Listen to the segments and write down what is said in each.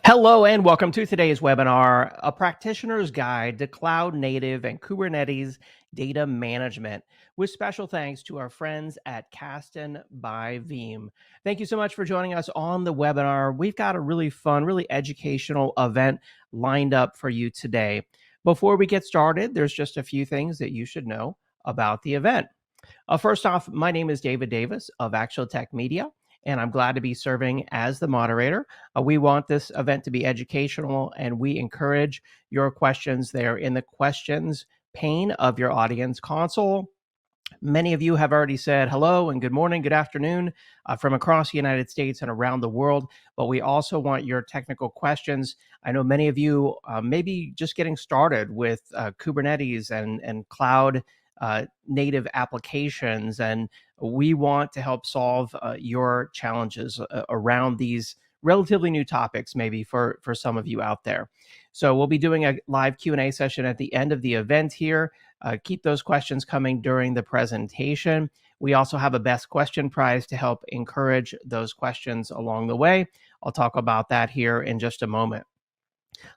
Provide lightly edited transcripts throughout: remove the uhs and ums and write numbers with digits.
Hello and welcome to today's webinar, A Practitioner's Guide to Cloud Native and Kubernetes Data Management, with special thanks to our friends at Kasten by Veeam. Thank you so much for joining us on the webinar. We've got a really fun, really educational event lined up for you today. Before we get started, there's just a few things that you should know about the event. First off, my name is David Davis of Actual Tech Media, and I'm glad to be serving as the moderator. We want this event to be educational, and we encourage your questions there in the questions pane of your audience console. Many of you have already said hello and good morning, good afternoon from across the United States and around the world, but we also want your technical questions. I know many of you may be just getting started with Kubernetes and cloud native applications, and we want to help solve your challenges around these relatively new topics, maybe for some of you out there. So we'll be doing a live Q&A session at the end of the event here. Keep those questions coming during the presentation. We also have a best question prize to help encourage those questions along the way. I'll talk about that here in just a moment.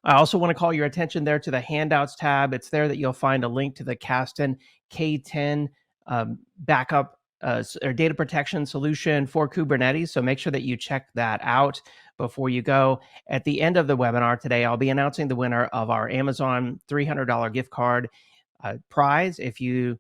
I also want to call your attention there to the handouts tab. It's there that you'll find a link to the Kasten K10 backup or data protection solution for Kubernetes. So make sure that you check that out before you go. At the end of the webinar today, I'll be announcing the winner of our Amazon $300 gift card prize. If you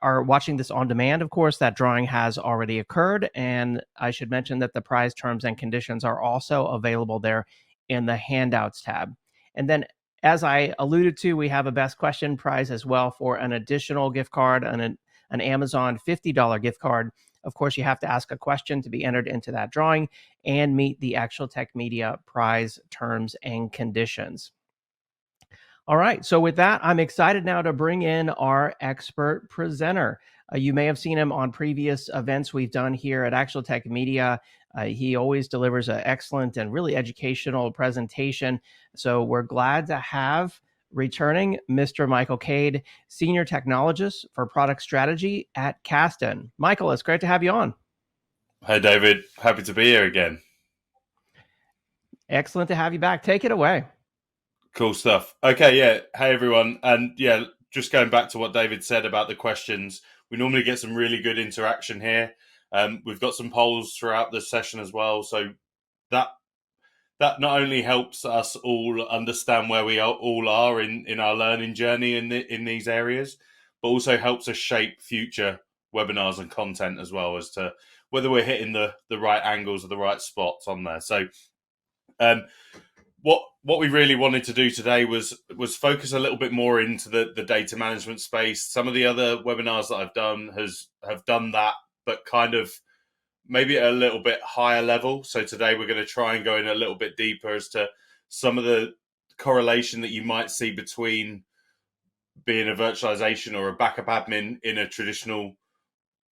are watching this on demand, of course, that drawing has already occurred. And I should mention that the prize terms and conditions are also available there in the handouts tab. And then, as I alluded to, we have a best question prize as well for an additional gift card and an Amazon $50 gift card. Of course, you have to ask a question to be entered into that drawing and meet the Actual Tech Media prize terms and conditions. All right, so with that, I'm excited now to bring in our expert presenter. You may have seen him on previous events we've done here at Actual Tech Media. He always delivers an excellent and really educational presentation. So we're glad to have returning Mr. Michael Cade, Senior Technologist for Product Strategy at Kasten. Michael, it's great to have you on. Hi, David. Happy to be here again. Excellent to have you back. Take it away. Cool stuff. Okay, yeah. Hey, everyone. And yeah, just going back to what David said about the questions, we normally get some really good interaction here. We've got some polls throughout the session as well. So that not only helps us all understand where we all are in our learning journey in these areas, but also helps us shape future webinars and content as well as to whether we're hitting the right angles or the right spots on there. So what we really wanted to do today was focus a little bit more into the data management space. Some of the other webinars that I've done have done that, but kind of maybe at a little bit higher level. So today we're going to try and go in a little bit deeper as to some of the correlation that you might see between being a virtualization or a backup admin in a traditional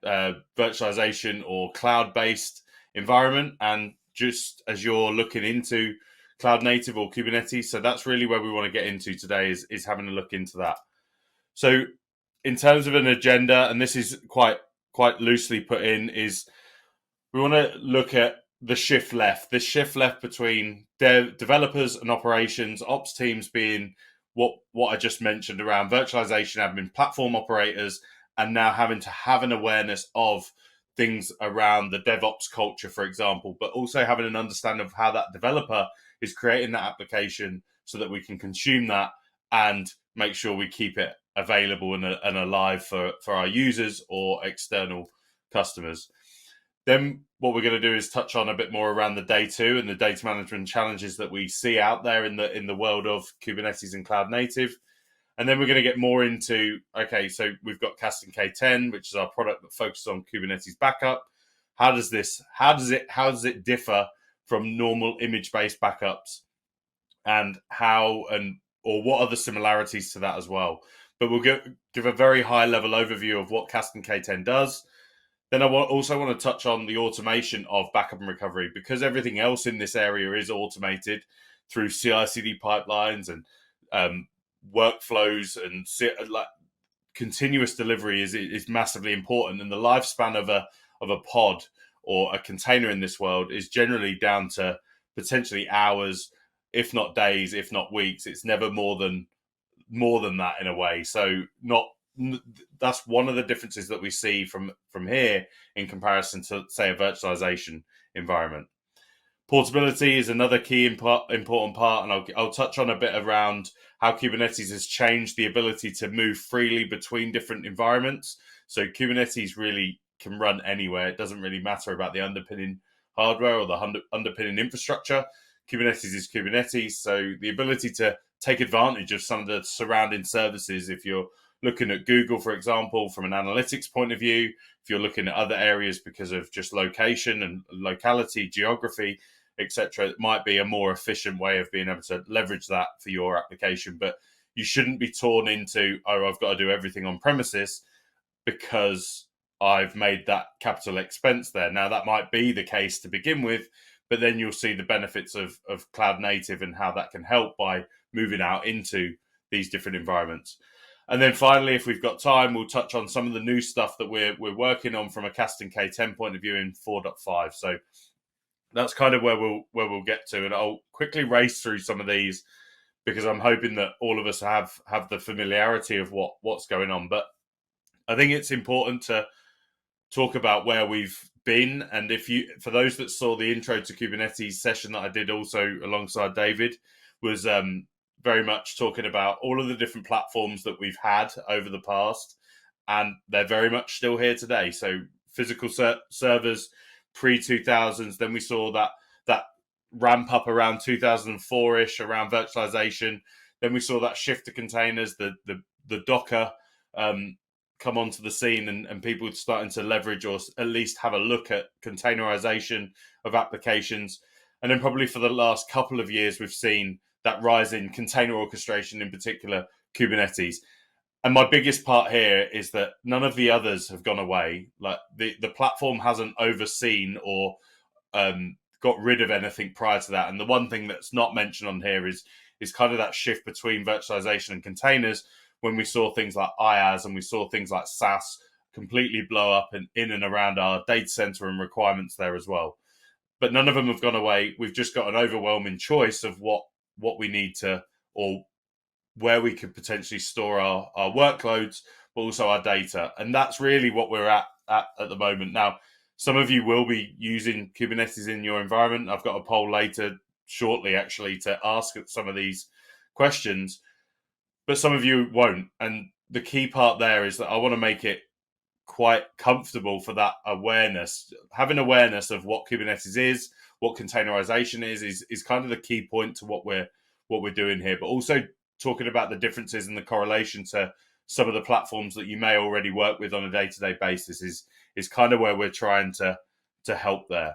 virtualization or cloud-based environment, and just as you're looking into cloud native or Kubernetes. So that's really where we want to get into today is having a look into that. So in terms of an agenda, and this is quite loosely put in, is we want to look at the shift left between developers and operations, ops teams being what I just mentioned around virtualization admin, platform operators, and now having to have an awareness of things around the DevOps culture, for example, but also having an understanding of how that developer is creating that application so that we can consume that and make sure we keep it available and alive for our users or external customers. Then what we're going to do is touch on a bit more around the day two and the data management challenges that we see out there in the world of Kubernetes and cloud native. And then we're going to get more into, okay, so we've got Kasten K10, which is our product that focuses on Kubernetes backup. How does it differ from normal image-based backups, and what are the similarities to that as well? But we'll give a very high-level overview of what Kasten K10 does. Then I also want to touch on the automation of backup and recovery, because everything else in this area is automated through CICD pipelines and workflows, and continuous delivery is massively important. And the lifespan of a pod or a container in this world is generally down to potentially hours if not days, if not weeks. It's never more than that in a way. So not that's one of the differences that we see from here in comparison to, say, a virtualization environment. Portability is another key important part, and I'll touch on a bit around how Kubernetes has changed the ability to move freely between different environments. So Kubernetes really can run anywhere. It doesn't really matter about the underpinning hardware or the underpinning infrastructure. Kubernetes is Kubernetes, so the ability to take advantage of some of the surrounding services, if you're looking at Google, for example, from an analytics point of view, if you're looking at other areas because of just location and locality, geography, etc., it might be a more efficient way of being able to leverage that for your application. But you shouldn't be torn into, oh, I've got to do everything on premises because I've made that capital expense there. Now, that might be the case to begin with, but then you'll see the benefits of cloud native and how that can help by moving out into these different environments. And then finally, if we've got time, we'll touch on some of the new stuff that we're working on from a Kasten K10 point of view in 4.5. So that's kind of where we'll get to, and I'll quickly race through some of these because I'm hoping that all of us have the familiarity of what's going on. But I think it's important to talk about where we've been, and for those that saw the intro to Kubernetes session that I did also alongside David, was very much talking about all of the different platforms that we've had over the past, and they're very much still here today. So physical servers pre-2000s, then we saw that ramp up around 2004-ish around virtualization. Then we saw that shift to containers, the Docker come onto the scene, and people starting to leverage or at least have a look at containerization of applications. And then probably for the last couple of years, we've seen that rise in container orchestration, in particular Kubernetes. And my biggest part here is that none of the others have gone away. Like the platform hasn't overseen or got rid of anything prior to that. And the one thing that's not mentioned on here is kind of that shift between virtualization and containers, when we saw things like IaaS and we saw things like SaaS completely blow up and in and around our data center and requirements there as well. But none of them have gone away. We've just got an overwhelming choice of what we need to, or where we could potentially store our workloads, but also our data. And that's really what we're at the moment. Now, some of you will be using Kubernetes in your environment. I've got a poll later shortly, actually, to ask some of these questions, but some of you won't. And the key part there is that I want to make it quite comfortable for that awareness. Having awareness of what Kubernetes is, what containerization is kind of the key point to what we're doing here, but also talking about the differences and the correlation to some of the platforms that you may already work with on a day-to-day basis is kind of where we're trying to help there.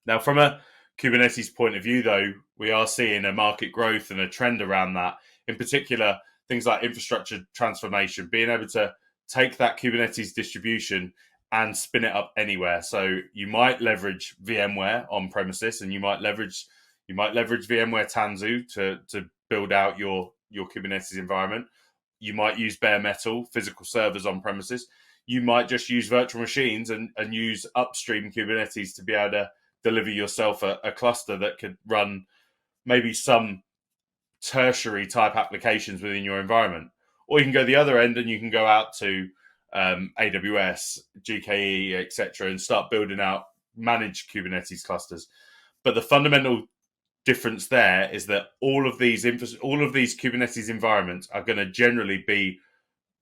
Now, from a Kubernetes point of view, though, we are seeing a market growth and a trend around that. In particular, things like infrastructure transformation, being able to take that Kubernetes distribution and spin it up anywhere. So you might leverage VMware on premises, and you might leverage VMware Tanzu to build out your Kubernetes environment. You might use bare metal physical servers on premises. You might just use virtual machines and use upstream Kubernetes to be able to deliver yourself a cluster that could run maybe some tertiary type applications within your environment. Or you can go the other end and you can go out to AWS, GKE, etc., and start building out managed Kubernetes clusters. But the fundamental difference there is that all of these Kubernetes environments are going to generally be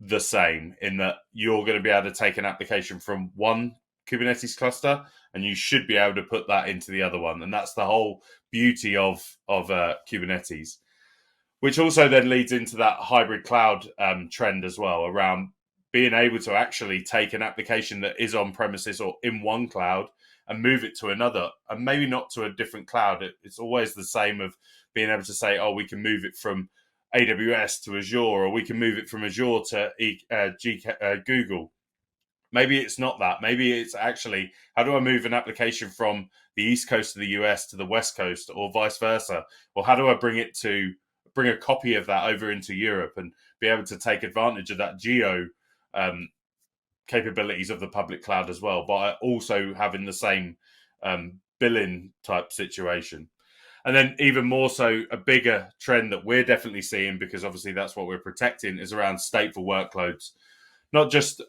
the same, in that you're going to be able to take an application from one Kubernetes cluster and you should be able to put that into the other one. And that's the whole beauty of Kubernetes, which also then leads into that hybrid cloud trend as well, around being able to actually take an application that is on premises or in one cloud and move it to another, and maybe not to a different cloud. It's always the same of being able to say, oh, we can move it from AWS to Azure, or we can move it from Azure to Google. Maybe it's not that. Maybe it's actually, how do I move an application from the East Coast of the US to the West Coast, or vice versa? Or how do I bring a copy of that over into Europe and be able to take advantage of that geo capabilities of the public cloud as well, but also having the same billing type situation. And then even more so, a bigger trend that we're definitely seeing, because obviously that's what we're protecting, is around stateful workloads. Not just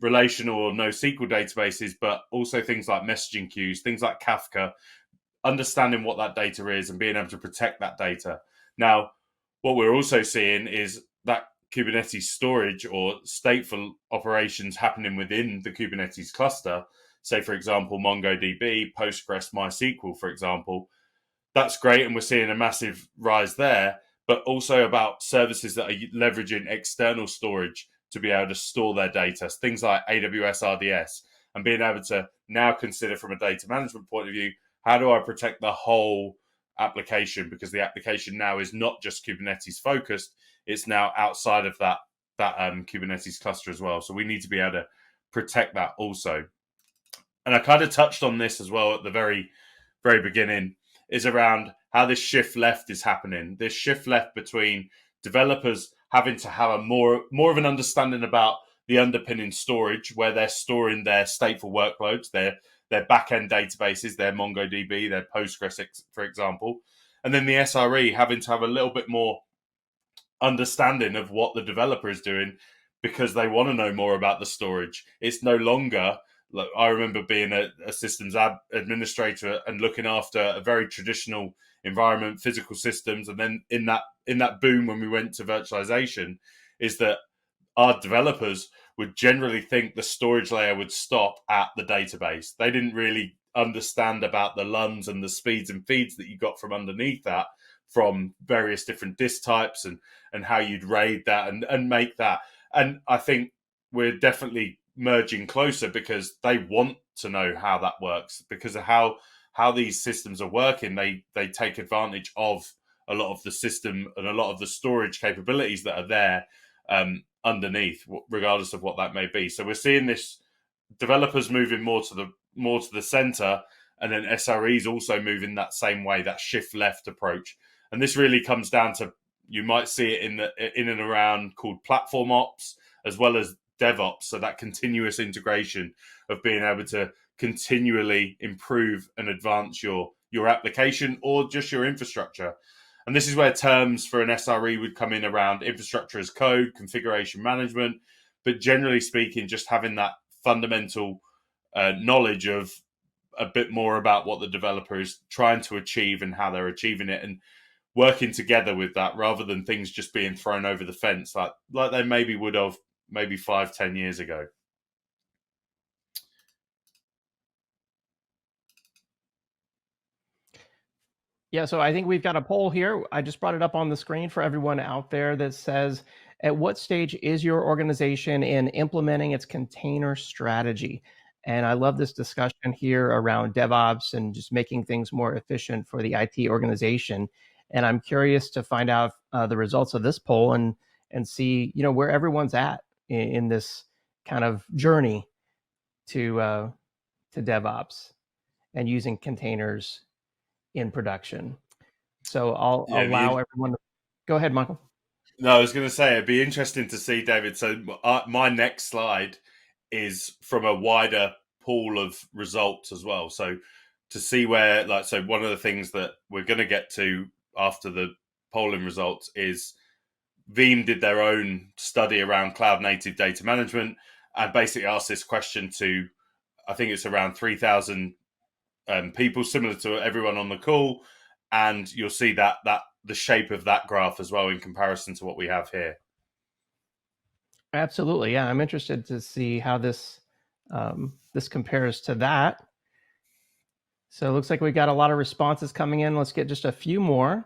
relational or NoSQL databases, but also things like messaging queues, things like Kafka, understanding what that data is and being able to protect that data. Now, what we're also seeing is that Kubernetes storage or stateful operations happening within the Kubernetes cluster, say, for example, MongoDB, Postgres, MySQL, for example, that's great. And we're seeing a massive rise there, but also about services that are leveraging external storage to be able to store their data, things like AWS RDS, and being able to now consider from a data management point of view, how do I protect the whole application? Because the application now is not just Kubernetes focused, it's now outside of that Kubernetes cluster as well. So we need to be able to protect that also. And I kind of touched on this as well at the very, very beginning, is around how this shift left is happening. This shift left between developers having to have a more of an understanding about the underpinning storage, where they're storing their stateful workloads, their back-end databases, their MongoDB, their Postgres, for example. And then the SRE having to have a little bit more understanding of what the developer is doing, because they want to know more about the storage. It's no longer, like, I remember being a systems administrator and looking after a very traditional environment, physical systems, and then in that boom when we went to virtualization, is that our developers would generally think the storage layer would stop at the database. They didn't really understand about the LUNs and the speeds and feeds that you got from underneath that, from various different disk types, and how you'd raid that and make that. And I think we're definitely merging closer, because they want to know how that works, because of how these systems are working. They take advantage of a lot of the system and a lot of the storage capabilities that are there underneath, regardless of what that may be. So we're seeing this developers moving more to the center, and then SREs also moving that same way, that shift left approach. And this really comes down to, you might see it in and around called platform ops, as well as DevOps. So that continuous integration of being able to continually improve and advance your application or just your infrastructure. And this is where terms for an SRE would come in around infrastructure as code, configuration management, but generally speaking, just having that fundamental knowledge of a bit more about what the developer is trying to achieve and how they're achieving it, and working together with that, rather than things just being thrown over the fence like they maybe would have 5-10 years ago. Yeah, so I think we've got a poll here. I just brought it up on the screen for everyone out there that says, at what stage is your organization in implementing its container strategy? And I love this discussion here around DevOps and just making things more efficient for the IT organization. And I'm curious to find out the results of this poll and see, where everyone's at in this kind of journey to DevOps and using containers in production. So I'll allow everyone to go ahead, Michael. No, I was going to say, it'd be interesting to see, David. So my next slide is from a wider pool of results as well. So to see where, so one of the things that we're going to get to after the polling results is Veeam did their own study around cloud native data management, and basically asked this question to, I think it's around 3,000 people, similar to everyone on the call. And you'll see that the shape of that graph as well in comparison to what we have here. Absolutely, yeah. I'm interested to see how this this compares to that. So it looks like we got a lot of responses coming in. Let's get just a few more.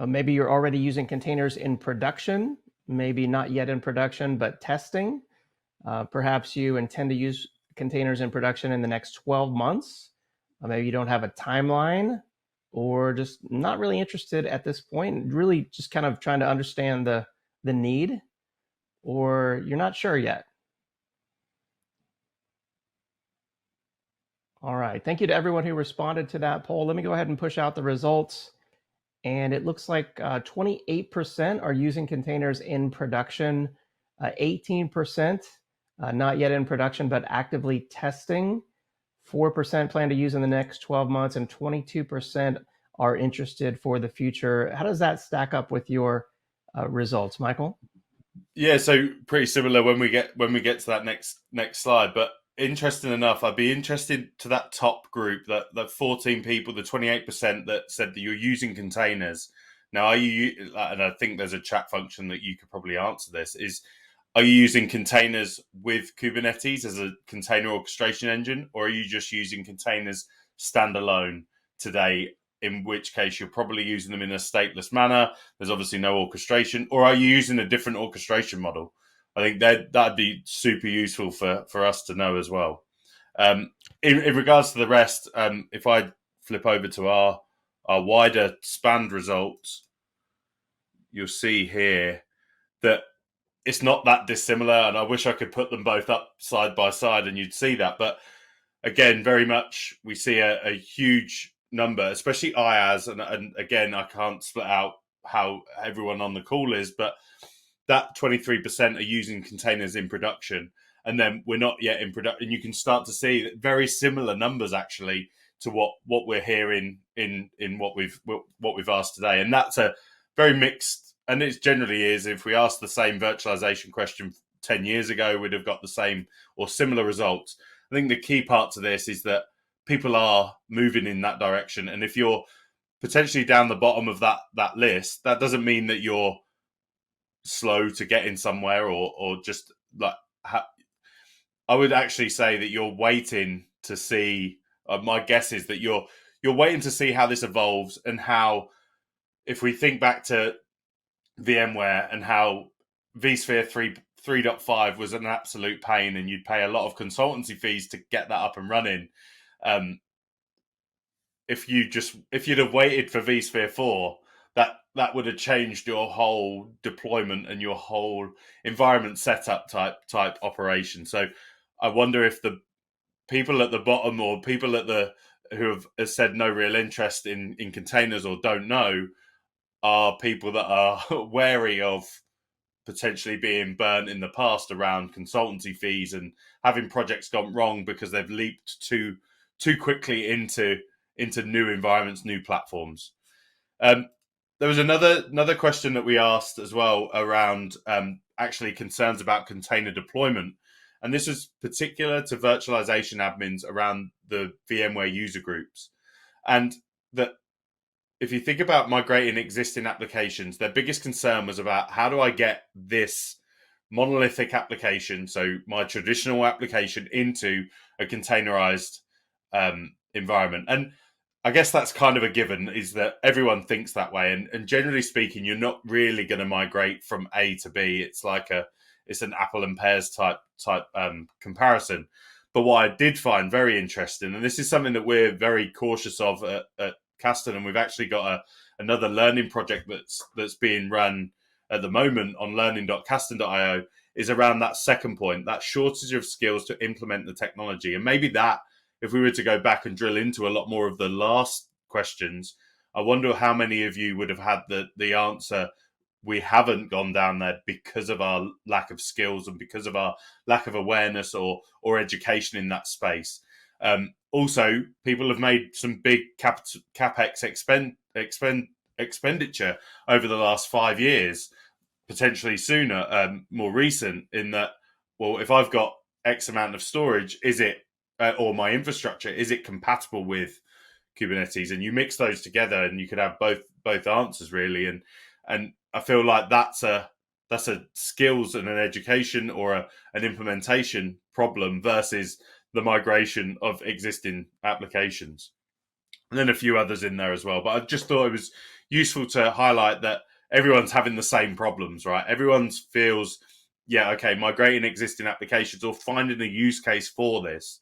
Maybe you're already using containers in production, maybe not yet in production, but testing. Perhaps you intend to use containers in production in the next 12 months. Maybe you don't have a timeline, or just not really interested at this point, really just kind of trying to understand the need, or you're not sure yet. All right, thank you to everyone who responded to that poll. Let me go ahead and push out the results. And it looks like 28% are using containers in production, 18% not yet in production, but actively testing. 4% plan to use in the next 12 months, and 22% are interested for the future. How does that stack up with your results, Michael? Yeah, so pretty similar when we get to that next slide. But interesting enough, I'd be interested to that top group, that 14 people, the 28% that said that you're using containers. Now, are you? And I think there's a chat function that you could probably answer this. Are you using containers with Kubernetes as a container orchestration engine, or are you just using containers standalone today? In which case, you're probably using them in a stateless manner. There's obviously no orchestration. Or are you using a different orchestration model? I think that'd be super useful for us to know as well. In regards to the rest, if I flip over to our wider spanned results, you'll see here that it's not that dissimilar, and I wish I could put them both up side by side and you'd see that. But again, very much we see a huge number, especially IaaS, and again, I can't split out how everyone on the call is, but that 23% are using containers in production, and then we're not yet in production. And you can start to see very similar numbers actually to what we're hearing in what we've asked today, and that's a very mixed. And it generally is. If we asked the same virtualization question 10 years ago, we'd have got the same or similar results. I think the key part to this is that people are moving in that direction. And if you're potentially down the bottom of that list, that doesn't mean that you're slow to get in somewhere or just like. I would actually say that you're waiting to see. My guess is that you're waiting to see how this evolves and how, if we think back to VMware and how vSphere 3.5 was an absolute pain, and you'd pay a lot of consultancy fees to get that up and running. If you'd have waited for vSphere 4, that would have changed your whole deployment and your whole environment setup type operation. So I wonder if the people at the bottom, or people who have said no real interest in containers or don't know, are people that are wary of potentially being burnt in the past around consultancy fees and having projects gone wrong because they've leaped too quickly into new environments, new platforms. There was another question that we asked as well around actually concerns about container deployment. And this is particular to virtualization admins around the VMware user groups. And that if you think about migrating existing applications, their biggest concern was about, how do I get this monolithic application, so my traditional application, into a containerized environment? And I guess that's kind of a given, is that everyone thinks that way. And generally speaking, you're not really going to migrate from A to B. It's like it's an apple and pears type comparison. But what I did find very interesting, and this is something that we're very cautious of at Kasten, and we've actually got another learning project that's being run at the moment on learning.kasten.io, is around that second point, that shortage of skills to implement the technology. And maybe that, if we were to go back and drill into a lot more of the last questions, I wonder how many of you would have had the answer, we haven't gone down there because of our lack of skills and because of our lack of awareness or education in that space. Also, people have made some big capex expenditure over the last 5 years, potentially sooner, more recent, in that, well, if I've got X amount of storage, is it, or my infrastructure, is it compatible with Kubernetes? And you mix those together and you could have both answers really. And I feel like that's a skills and an education or an implementation problem versus the migration of existing applications. And then a few others in there as well. But I just thought it was useful to highlight that everyone's having the same problems, right? Everyone feels, yeah, okay, migrating existing applications or finding a use case for this,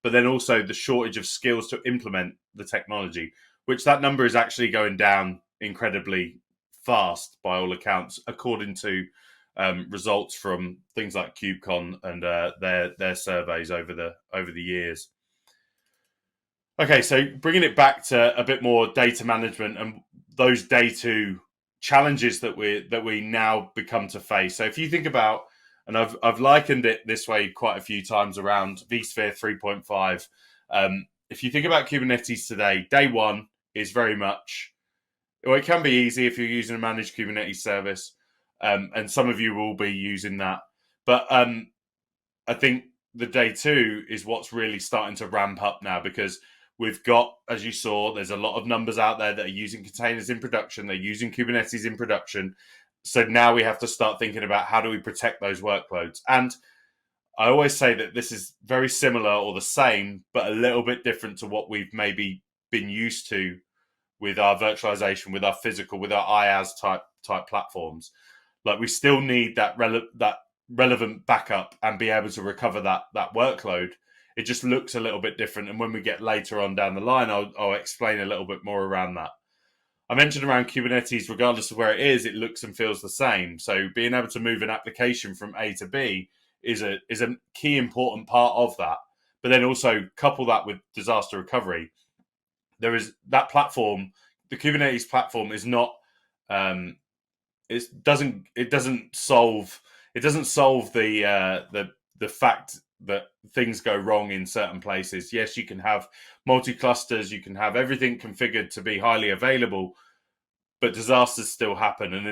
but then also the shortage of skills to implement the technology, which that number is actually going down incredibly fast by all accounts, according to results from things like KubeCon and their surveys over the years. Okay, so bringing it back to a bit more data management and those day two challenges that we now become to face. So if you think about And I've likened it this way quite a few times around vSphere 3.5. If you think about Kubernetes today, day one is very much, well, it can be easy if you're using a managed Kubernetes service, and some of you will be using that. But I think the day two is what's really starting to ramp up now, because we've got, as you saw, there's a lot of numbers out there that are using containers in production. They're using Kubernetes in production. So now we have to start thinking about how do we protect those workloads. And I always say that this is very similar or the same, but a little bit different to what we've maybe been used to with our virtualization, with our physical, with our IaaS type platforms. Like, we still need that relevant backup and be able to recover that workload. It just looks a little bit different. And when we get later on down the line, I'll explain a little bit more around that. I mentioned around Kubernetes, regardless of where it is, it looks and feels the same. So being able to move an application from A to B is a key important part of that. But then also couple that with disaster recovery. There is that platform. The Kubernetes platform is not. It doesn't solve the fact that things go wrong in certain places. Yes, you can have multi-clusters, you can have everything configured to be highly available, but disasters still happen, and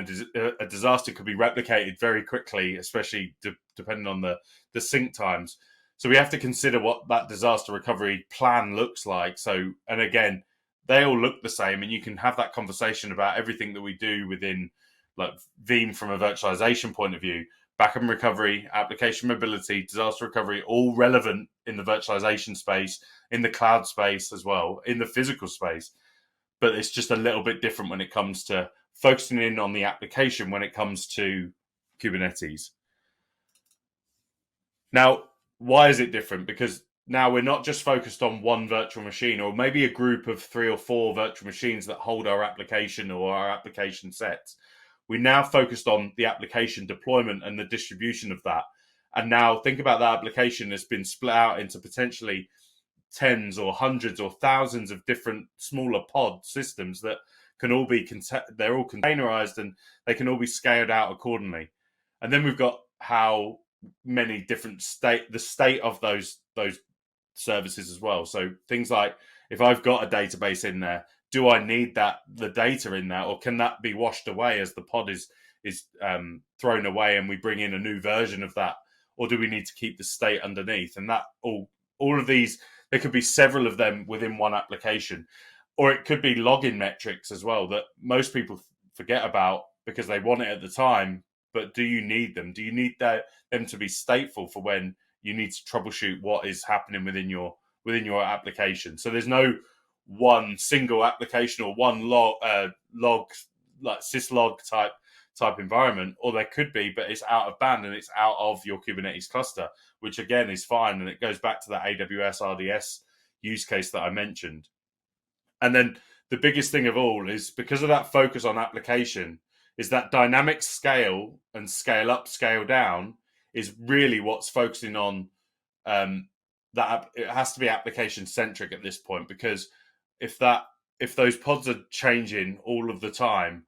a disaster could be replicated very quickly, especially depending on the sync times. So we have to consider what that disaster recovery plan looks like. So, and again, they all look the same, and you can have that conversation about everything that we do within, like, Veeam from a virtualization point of view. Backup and recovery, application mobility, disaster recovery, all relevant in the virtualization space, in the cloud space as well, in the physical space. But it's just a little bit different when it comes to focusing in on the application when it comes to Kubernetes. Now, why is it different? Because now we're not just focused on one virtual machine, or maybe a group of 3 or 4 virtual machines that hold our application or our application sets. We're now focused on the application deployment and the distribution of that. And now think about that application that's been split out into potentially tens or hundreds or thousands of different smaller pod systems that can all be they're all containerized, and they can all be scaled out accordingly. And then we've got how many different the state of those services as well. So things like, if I've got a database in there, do I need the data in there, or can that be washed away as the pod is thrown away and we bring in a new version of that, or do we need to keep the state underneath? And that all of these, there could be several of them within one application, or it could be login metrics as well that most people forget about because they want it at the time. But do you need them? Do you need them to be stateful for when you need to troubleshoot what is happening within your application? So there's no one single application or one log like syslog type environment, or there could be, but it's out of band and it's out of your Kubernetes cluster, which again is fine. And it goes back to that AWS RDS use case that I mentioned. And then the biggest thing of all is, because of that focus on application, is that dynamic scale and scale up, scale down is really what's focusing on that. It has to be application centric at this point, because if those pods are changing all of the time,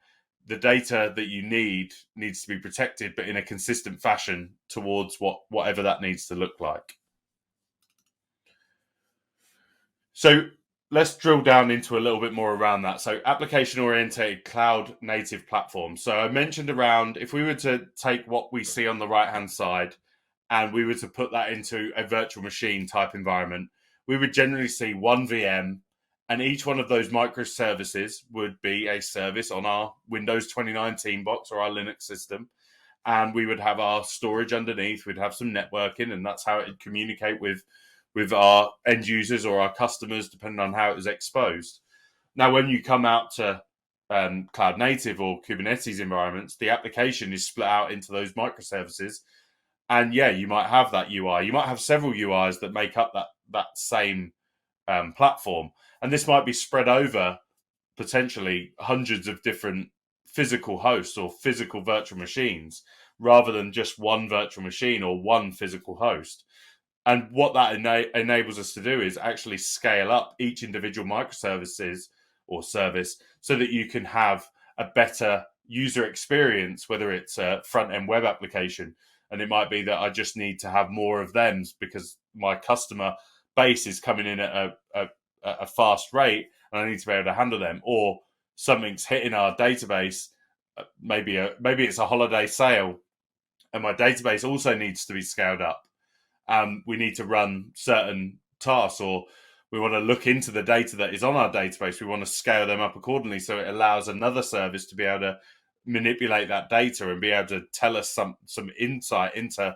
the data that you needs to be protected, but in a consistent fashion towards whatever that needs to look like. So let's drill down into a little bit more around that. So application-oriented cloud-native platform. So I mentioned around, if we were to take what we see on the right-hand side and we were to put that into a virtual machine type environment, we would generally see one VM, and each one of those microservices would be a service on our Windows 2019 box or our Linux system. And we would have our storage underneath. We'd have some networking, and that's how it would communicate with our end users or our customers, depending on how it was exposed. Now, when you come out to cloud native or Kubernetes environments, the application is split out into those microservices. And yeah, you might have that UI. You might have several UIs that make up that same platform. And this might be spread over potentially hundreds of different physical hosts or physical virtual machines, rather than just one virtual machine or one physical host. And what that enables us to do is actually scale up each individual microservices or service so that you can have a better user experience, whether it's a front-end web application, And it might be that I just need to have more of them because my customer base is coming in at a fast rate, and I need to be able to handle them. Or something's hitting our database. Maybe it's a holiday sale, and my database also needs to be scaled up. We need to run certain tasks, or we want to look into the data that is on our database. We want to scale them up accordingly, so it allows another service to be able to manipulate that data and be able to tell us some insight into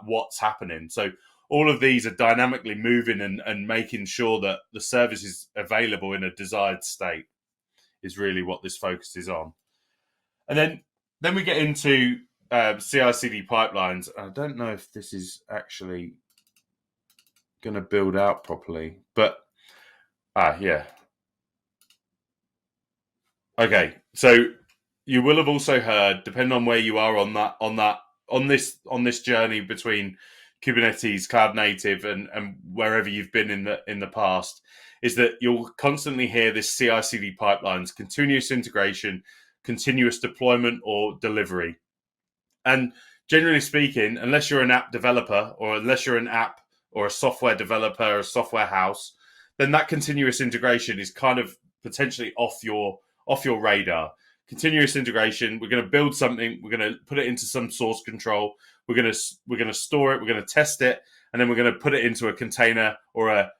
what's happening. So all of these are dynamically moving and making sure that the service is available in a desired state is really what this focuses on. And then we get into CICD pipelines. I don't know if this is actually going to build out properly, but yeah. Okay, so you will have also heard, depending on where you are on this journey between Kubernetes, cloud native, and wherever you've been in the past, is that you'll constantly hear this CI/CD pipelines, continuous integration, continuous deployment, or delivery. And generally speaking, unless you're an app developer, or unless you're an app or a software developer or a software house, then that continuous integration is kind of potentially off your radar. Continuous integration, we're going to build something, we're going to put it into some source control, we're going to store it, we're going to test it, and then we're going to put it into a container or a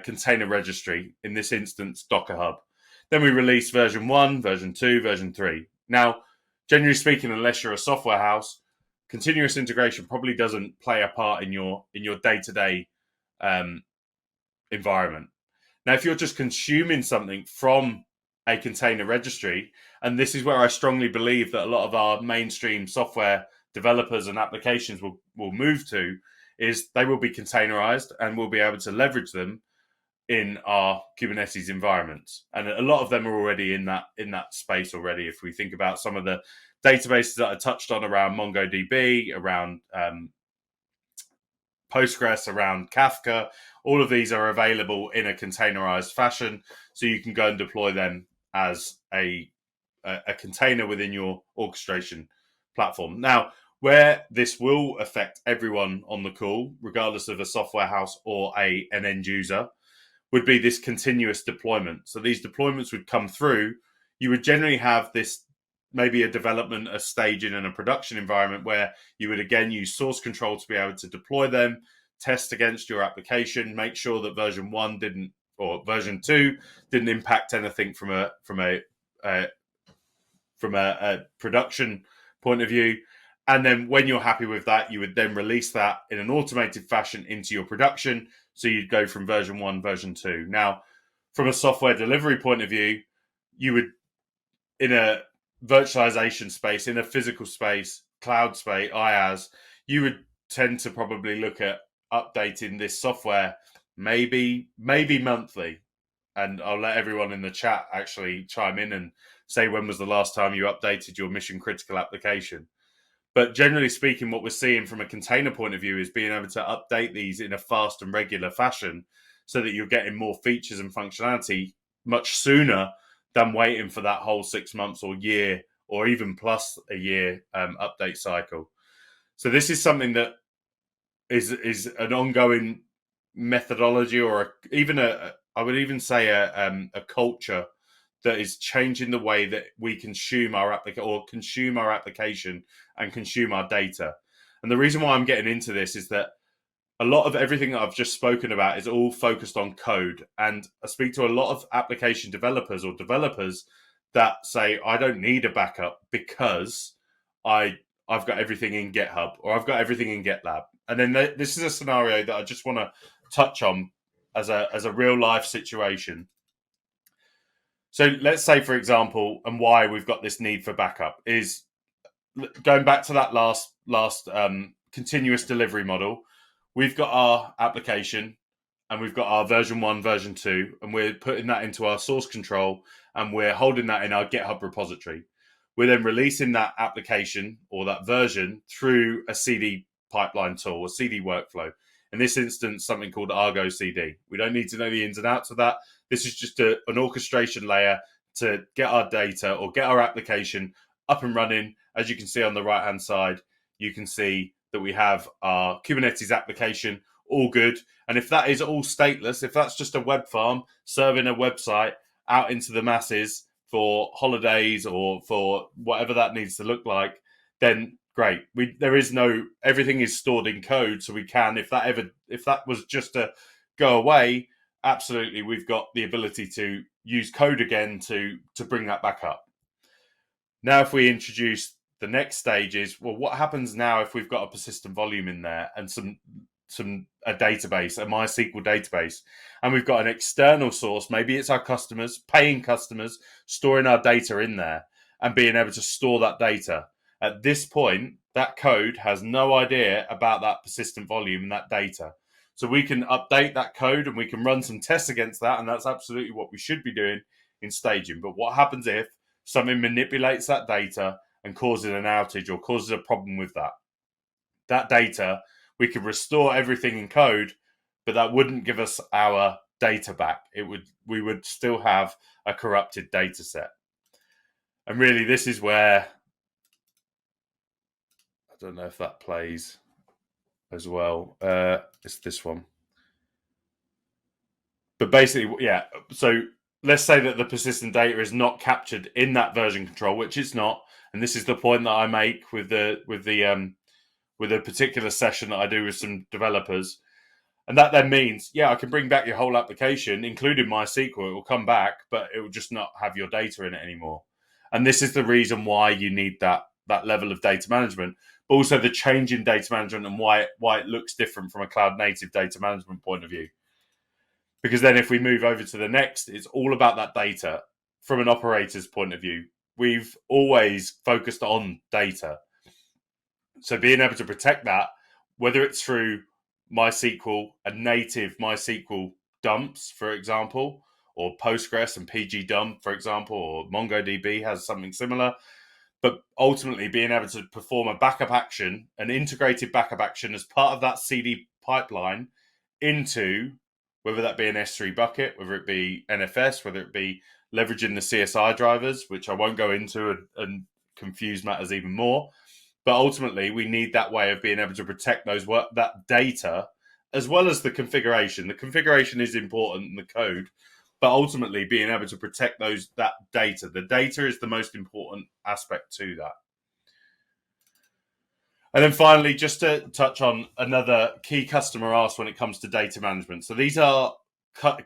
container registry, in this instance Docker Hub. Then we release version 1, version 2, version 3. Now, generally speaking, unless you're a software house, continuous integration probably doesn't play a part in your day-to-day environment. Now, if you're just consuming something from a container registry, and this is where I strongly believe that a lot of our mainstream software developers and applications will move to, is they will be containerized and we'll be able to leverage them in our Kubernetes environments. And a lot of them are already in that space already. If we think about some of the databases that I touched on around MongoDB, around Postgres, around Kafka, all of these are available in a containerized fashion, so you can go and deploy them as a container within your orchestration platform. Now, where this will affect everyone on the call, regardless of a software house or an end user, would be this continuous deployment. So these deployments would come through. You would generally have this, maybe a development, a staging, and a production environment where you would again use source control to be able to deploy them, test against your application, make sure that version 1 didn't, or version 2 didn't impact anything from a production point of view. And then when you're happy with that, you would then release that in an automated fashion into your production. So you'd go from version 1, version 2. Now, from a software delivery point of view, you would, in a virtualization space, in a physical space, cloud space, IaaS, you would tend to probably look at updating this software maybe monthly. And I'll let everyone in the chat actually chime in and say when was the last time you updated your mission critical application. But generally speaking, what we're seeing from a container point of view is being able to update these in a fast and regular fashion so that you're getting more features and functionality much sooner than waiting for that whole 6 months or year or even plus a year update cycle. So this is something that is an ongoing methodology, or I would even say a culture that is changing the way that we consume our application and consume our data. And the reason why I'm getting into this is that a lot of everything that I've just spoken about is all focused on code. And I speak to a lot of application developers or developers that say, I don't need a backup because I've got everything in GitHub or I've got everything in GitLab. And then this is a scenario that I just want to touch on as a real life situation. So let's say, for example, and why we've got this need for backup is going back to that last continuous delivery model. We've got our application and we've got our version 1, version 2, and we're putting that into our source control and we're holding that in our GitHub repository. We're then releasing that application or that version through a CD pipeline tool, a CD workflow. In this instance, something called Argo CD. We don't need to know the ins and outs of that. This is just an orchestration layer to get our data or get our application up and running. As you can see on the right-hand side, you can see that we have our Kubernetes application all good. And if that is all stateless, if that's just a web farm serving a website out into the masses for holidays or for whatever that needs to look like, then great. There is no, everything is stored in code, so we can, if that was just to go away, absolutely, we've got the ability to use code again to bring that back up. Now, if we introduce the next stage is, well, what happens now if we've got a persistent volume in there and a database, a MySQL database, and we've got an external source, maybe it's our customers, paying customers, storing our data in there and being able to store that data. At this point, that code has no idea about that persistent volume and that data. So we can update that code and we can run some tests against that, and that's absolutely what we should be doing in staging. But what happens if something manipulates that data and causes an outage or causes a problem with that data? We could restore everything in code, but that wouldn't give us our data back. We would still have a corrupted data set. And really, this is where, I don't know if that plays as well. It's this one. But basically, yeah, so let's say that the persistent data is not captured in that version control, which it's not. And this is the point that I make with a particular session that I do with some developers. And that then means, yeah, I can bring back your whole application, including MySQL. It will come back, but it will just not have your data in it anymore. And this is the reason why you need that level of data management, but also the change in data management and why it looks different from a cloud native data management point of view. Because then if we move over to the next, it's all about that data from an operator's point of view. We've always focused on data. So being able to protect that, whether it's through MySQL, a native MySQL dumps, for example, or Postgres and PG dump, for example, or MongoDB has something similar. But ultimately being able to perform a backup action, an integrated backup action as part of that CD pipeline into, whether that be an S3 bucket, whether it be NFS, whether it be leveraging the CSI drivers, which I won't go into and confuse matters even more. But ultimately, we need that way of being able to protect that data, as well as the configuration. The configuration is important in the code, but ultimately being able to protect that data. The data is the most important aspect to that. And then finally, just to touch on another key customer ask when it comes to data management. So these are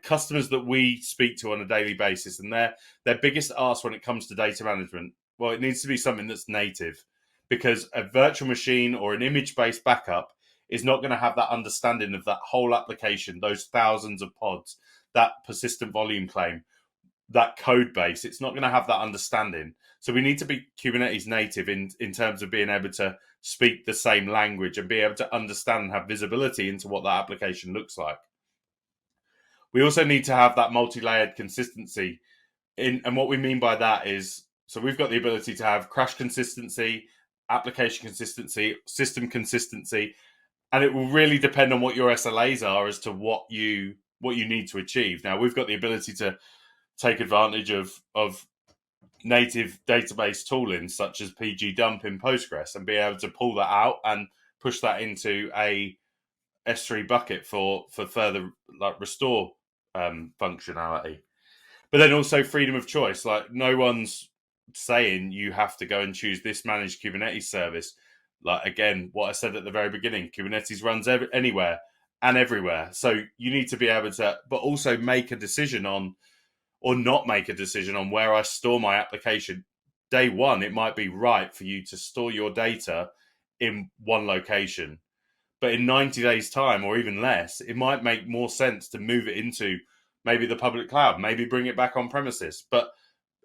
customers that we speak to on a daily basis, and their biggest ask when it comes to data management, well, it needs to be something that's native, because a virtual machine or an image-based backup is not going to have that understanding of that whole application, those thousands of pods, that persistent volume claim, that code base. It's not going to have that understanding. So we need to be Kubernetes native in terms of being able to speak the same language and be able to understand and have visibility into what that application looks like. We also need to have that multi-layered consistency. And what we mean by that is, so we've got the ability to have crash consistency, application consistency, system consistency, and it will really depend on what your SLAs are as to what you need to achieve. Now, we've got the ability to take advantage of native database tooling such as PG dump in Postgres and be able to pull that out and push that into a S3 bucket for further restore functionality. But then also freedom of choice. Like, no one's saying you have to go and choose this managed Kubernetes service. Like, again, what I said at the very beginning, Kubernetes runs anywhere and everywhere. So you need to be able to, but also make a decision on, or not make a decision on, where I store my application. Day one, it might be right for you to store your data in one location. But in 90 days' time, or even less, it might make more sense to move it into maybe the public cloud, maybe bring it back on premises. But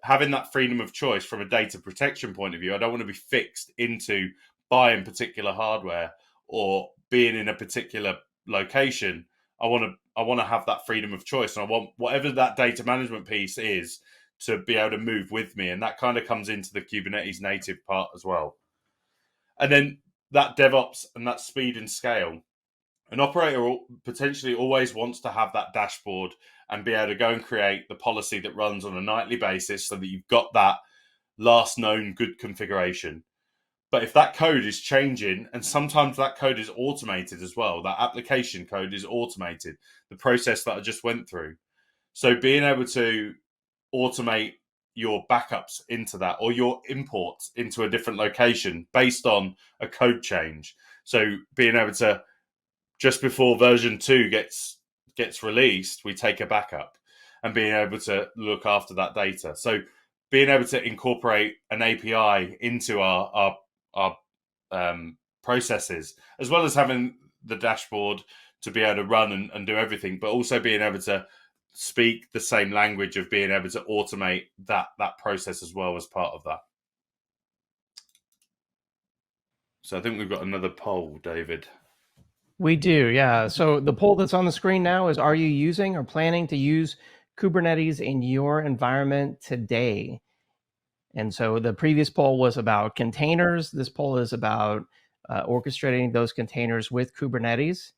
having that freedom of choice from a data protection point of view, I don't want to be fixed into buying particular hardware or being in a particular location. I want to have that freedom of choice, and I want whatever that data management piece is to be able to move with me. And that kind of comes into the Kubernetes native part as well. And then that DevOps and that speed and scale. An operator potentially always wants to have that dashboard and be able to go and create the policy that runs on a nightly basis so that you've got that last known good configuration. But if that code is changing, and sometimes that code is automated as well, that application code is automated, the process that I just went through. So being able to automate your backups into that, or your imports into a different location based on a code change. So being able to, just before version 2 gets released, we take a backup, and being able to look after that data. So being able to incorporate an API into our processes, as well as having the dashboard to be able to run and do everything, but also being able to speak the same language of being able to automate that process as well as part of that. So I think we've got another poll, David. We do, yeah. So the poll that's on the screen now is, are you using or planning to use Kubernetes in your environment today? And so the previous poll was about containers. This poll is about orchestrating those containers with Kubernetes.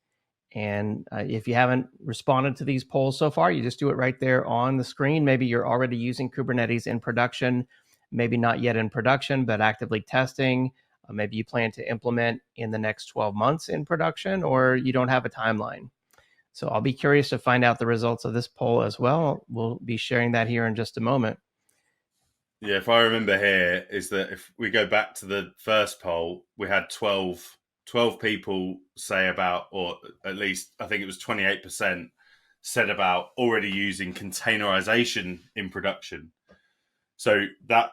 And if you haven't responded to these polls so far, you just do it right there on the screen. Maybe you're already using Kubernetes in production, maybe not yet in production, but actively testing. Maybe you plan to implement in the next 12 months in production, or you don't have a timeline. So I'll be curious to find out the results of this poll as well. We'll be sharing that here in just a moment. Yeah, if I remember here, is that if we go back to the first poll, we had 12 people say about, or at least I think it was 28% said about already using containerization in production. So that,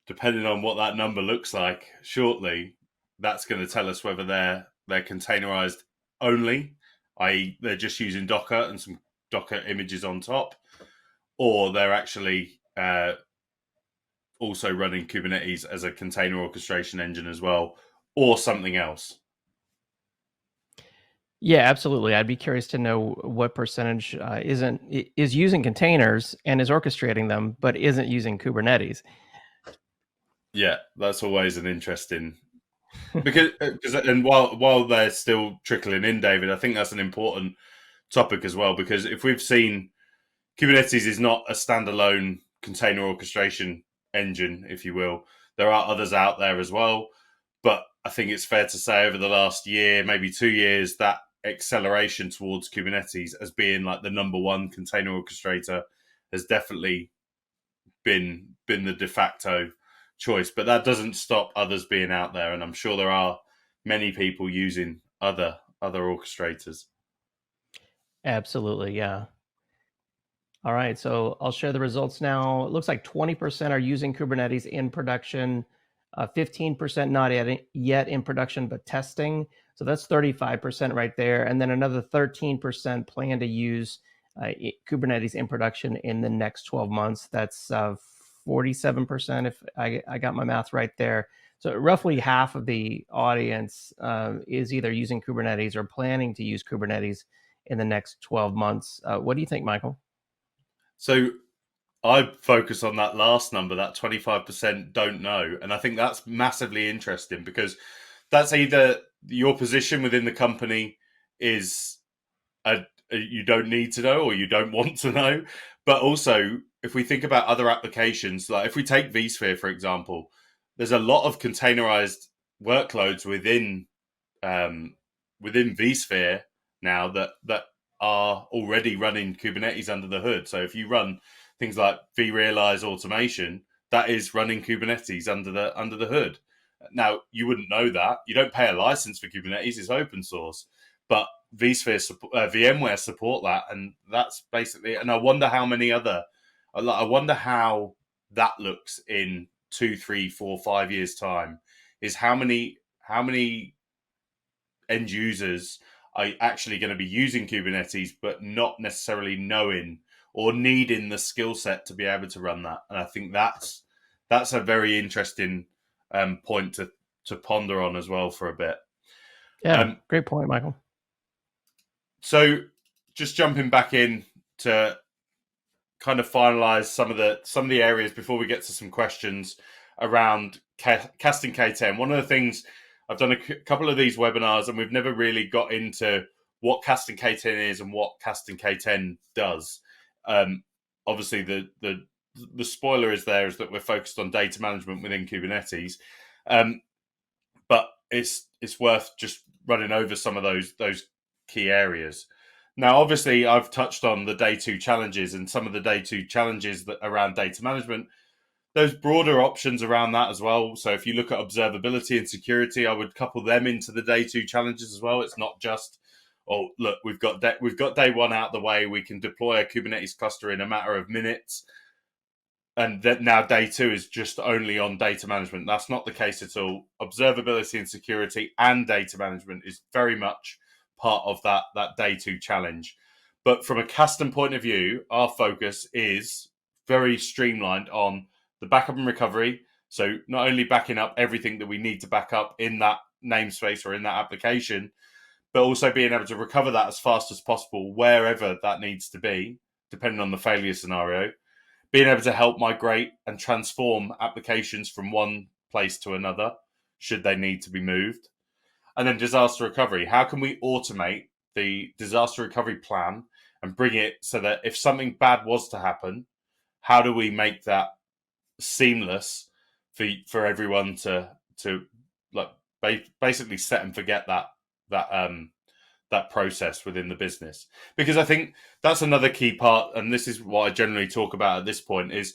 depending on what that number looks like shortly, that's going to tell us whether they're containerized only, i.e. they're just using Docker and some Docker images on top, or they're actually also running Kubernetes as a container orchestration engine as well, or something else. Yeah, absolutely. I'd be curious to know what percentage is using containers and is orchestrating them, but isn't using Kubernetes. Yeah, that's always an interesting, because and while they're still trickling in, David, I think that's an important topic as well, because if we've seen, Kubernetes is not a standalone container orchestration engine, if you will. There are others out there as well, but I think it's fair to say over the last year, maybe 2 years, that acceleration towards Kubernetes as being like the number one container orchestrator has definitely been the de facto choice. But that doesn't stop others being out there, and I'm sure there are many people using other orchestrators. Absolutely, yeah. All right, so I'll share the results now. It looks like 20% are using Kubernetes in production, 15% not yet in production, but testing. So that's 35% right there. And then another 13% plan to use Kubernetes in production in the next 12 months. That's 47%, if I got my math right there. So roughly half of the audience is either using Kubernetes or planning to use Kubernetes in the next 12 months. What do you think, Michael? So I focus on that last number, that 25% don't know. And I think that's massively interesting, because that's either your position within the company is you don't need to know, or you don't want to know. But also, if we think about other applications, like if we take vSphere, for example, there's a lot of containerized workloads within vSphere now that are already running Kubernetes under the hood. So if you run things like vRealize automation, that is running Kubernetes under the hood. Now, you wouldn't know that. You don't pay a license for Kubernetes; it's open source. But VMware support that, and that's basically. And I wonder how many other. I wonder how that looks in 2, 3, 4, 5 years time. Is how many end users are actually going to be using Kubernetes, but not necessarily knowing or needing the skill set to be able to run that. And I think that's a very interesting point to ponder on as well for a bit. Yeah, great point, Michael. So just jumping back in to kind of finalize some of the areas before we get to some questions around Kasten K10. One of the things, I've done a couple of these webinars, and we've never really got into what Kasten K10 is and what Kasten K10 does. Obviously, the spoiler is that we're focused on data management within Kubernetes. it's worth just running over some of those key areas. Now, obviously, I've touched on the day two challenges and some of the day two challenges that around data management. Those broader options around that as well. So if you look at observability and security, I would couple them into the day two challenges as well. It's not just, oh, look, we've got day one out the way. We can deploy a Kubernetes cluster in a matter of minutes, and that now day two is just only on data management. That's not the case at all. Observability and security and data management is very much part of that day two challenge. But from a Kasten point of view, our focus is very streamlined on the backup and recovery. So not only backing up everything that we need to back up in that namespace or in that application, but also being able to recover that as fast as possible wherever that needs to be, depending on the failure scenario. Being able to help migrate and transform applications from one place to another, should they need to be moved. And then disaster recovery. How can we automate the disaster recovery plan and bring it so that if something bad was to happen, how do we make that seamless for everyone to like basically set and forget that process within the business? Because I think that's another key part, and this is what I generally talk about at this point, is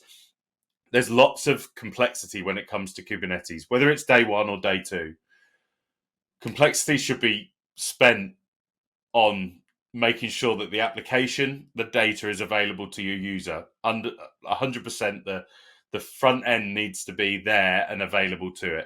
there's lots of complexity when it comes to Kubernetes, whether it's day one or day two. Complexity should be spent on making sure that the application, the data is available to your user. Under 100%, the front end needs to be there and available to it.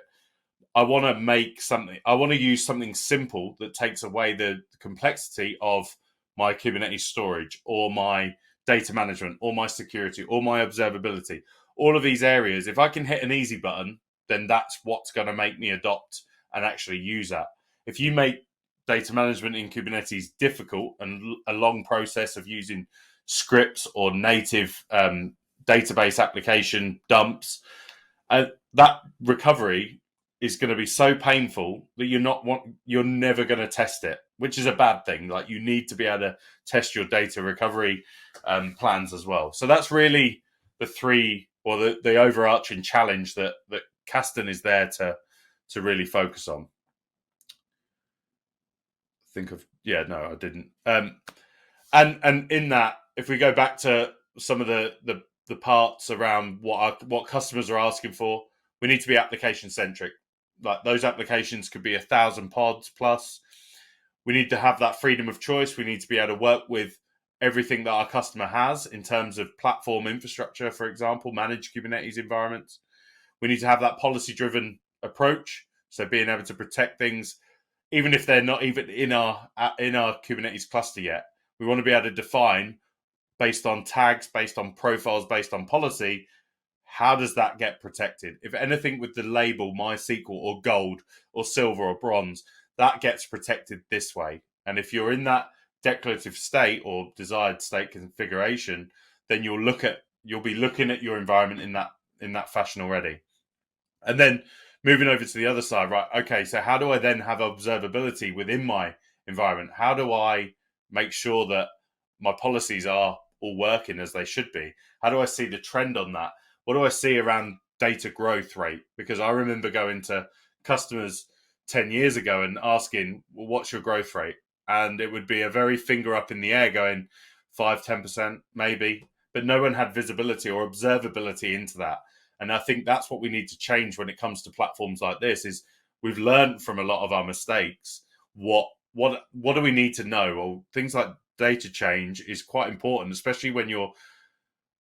I want to use something simple that takes away the complexity of my Kubernetes storage or my data management or my security or my observability. All of these areas, if I can hit an easy button, then that's what's going to make me adopt and actually use that. If you make data management in Kubernetes difficult and a long process of using scripts or native database application dumps, that recovery is going to be so painful that you're never going to test it, which is a bad thing. Like, you need to be able to test your data recovery plans as well. So that's really the three, or the overarching challenge that Kasten is there to really focus on. I didn't. And in that, if we go back to some of the parts around what customers are asking for, we need to be application centric. Like, those applications could be 1,000 pods plus. We need to have that freedom of choice. We need to be able to work with everything that our customer has in terms of platform infrastructure, for example, managed Kubernetes environments. We need to have that policy driven approach. So being able to protect things, even if they're not even in our Kubernetes cluster yet, we want to be able to define, based on tags, based on profiles, based on policy, how does that get protected? If anything with the label MySQL or gold or silver or bronze, that gets protected this way. And if you're in that declarative state or desired state configuration, then you'll be looking at your environment in that fashion already. And then moving over to the other side, right? Okay, so how do I then have observability within my environment? How do I make sure that my policies are all working as they should be? How do I see the trend on that? What do I see around data growth rate? Because I remember going to customers 10 years ago and asking, well, what's your growth rate? And it would be a very finger up in the air going 5-10% maybe, but no one had visibility or observability into that. And I think that's what we need to change when it comes to platforms like this. Is we've learned from a lot of our mistakes. What do we need to know? Well, things like data change is quite important, especially when you're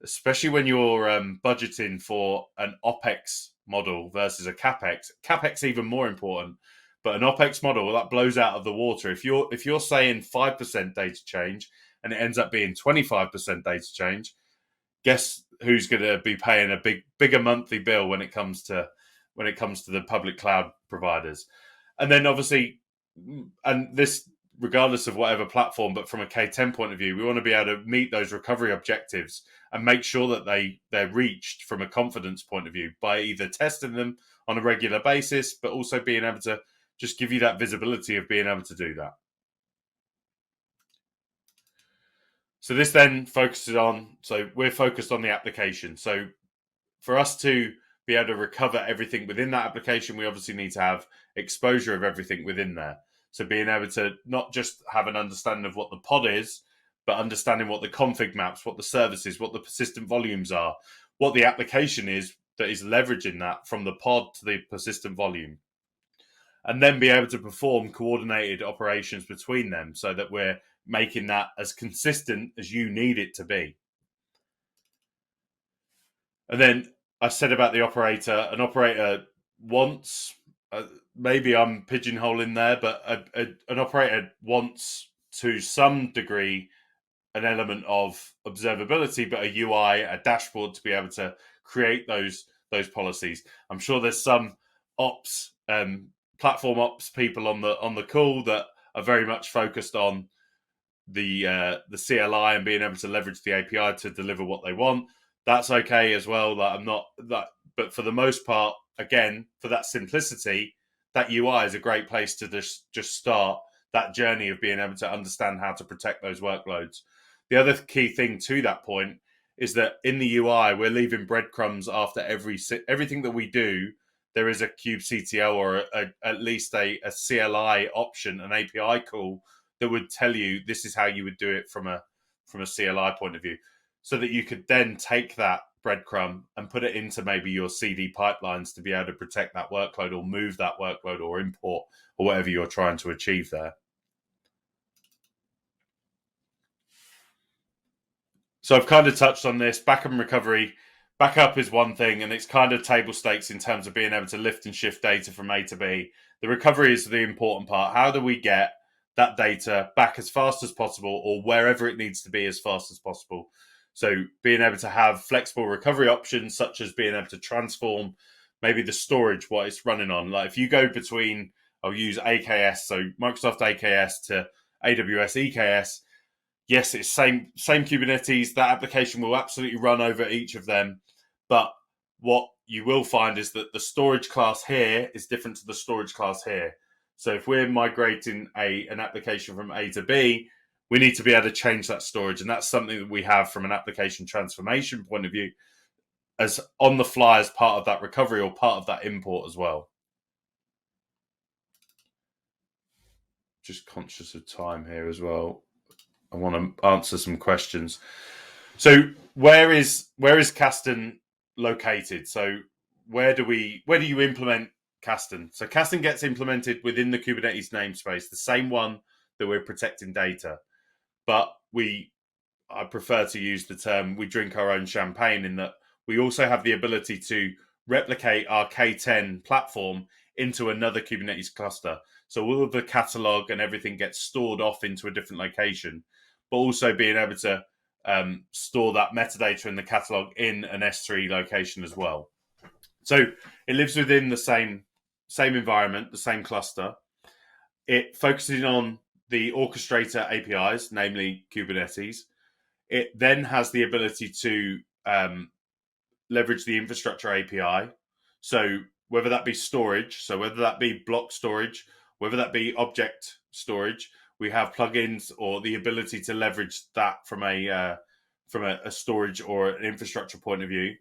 budgeting for an OPEX model versus a CAPEX. CAPEX even more important, but an OPEX model that blows out of the water. If you're saying 5% data change and it ends up being 25% data change, guess who's going to be paying a bigger monthly bill when it comes to the public cloud providers? And then obviously, and this regardless of whatever platform, but from a K10 point of view, we want to be able to meet those recovery objectives and make sure that they're reached from a confidence point of view by either testing them on a regular basis, but also being able to just give you that visibility of being able to do that. So this then focuses on, so we're focused on the application. So for us to be able to recover everything within that application, we obviously need to have exposure of everything within there. So being able to not just have an understanding of what the pod is, but understanding what the config maps, what the services, what the persistent volumes are, what the application is that is leveraging that from the pod to the persistent volume. And then be able to perform coordinated operations between them so that we're making that as consistent as you need it to be. And then I said about the operator, an operator wants, maybe I'm pigeonholing there, but an operator wants to some degree an element of observability, but a UI, a dashboard to be able to create those policies. I'm sure there's some ops, platform ops people on the call that are very much focused on the CLI and being able to leverage the API to deliver what they want. That's okay as well. Like I'm not that, but for the most part, again, for that simplicity, that UI is a great place to just start that journey of being able to understand how to protect those workloads. The other key thing to that point is that in the UI, we're leaving breadcrumbs after everything that we do. There is a kubectl or at least a CLI option, an API call that would tell you this is how you would do it from a CLI point of view, so that you could then take that breadcrumb and put it into maybe your CD pipelines to be able to protect that workload or move that workload or import or whatever you're trying to achieve there. So I've kind of touched on this. Backup and recovery. Backup is one thing, and it's kind of table stakes in terms of being able to lift and shift data from A to B. The recovery is the important part. How do we get that data back as fast as possible or wherever it needs to be as fast as possible? So being able to have flexible recovery options, such as being able to transform maybe the storage, what it's running on. Like if you go between, I'll use AKS, so Microsoft AKS to AWS EKS, yes, it's same Kubernetes. That application will absolutely run over each of them. But what you will find is that the storage class here is different to the storage class here. So if we're migrating an application from A to B, we need to be able to change that storage. And that's something that we have from an application transformation point of view as on the fly as part of that recovery or part of that import as well. Just conscious of time here as well. I want to answer some questions. So where is Kasten located? So where do you implement Kasten? So Kasten gets implemented within the Kubernetes namespace, the same one that we're protecting data. But I prefer to use the term, we drink our own champagne, in that we also have the ability to replicate our K10 platform into another Kubernetes cluster. So all of the catalog and everything gets stored off into a different location, but also being able to store that metadata in the catalog in an S3 location as well. So it lives within the same environment, the same cluster. It focuses on the orchestrator APIs, namely Kubernetes. It then has the ability to leverage the infrastructure API. So whether that be storage, so whether that be block storage, whether that be object storage, we have plugins or the ability to leverage that from a storage or an infrastructure point of view.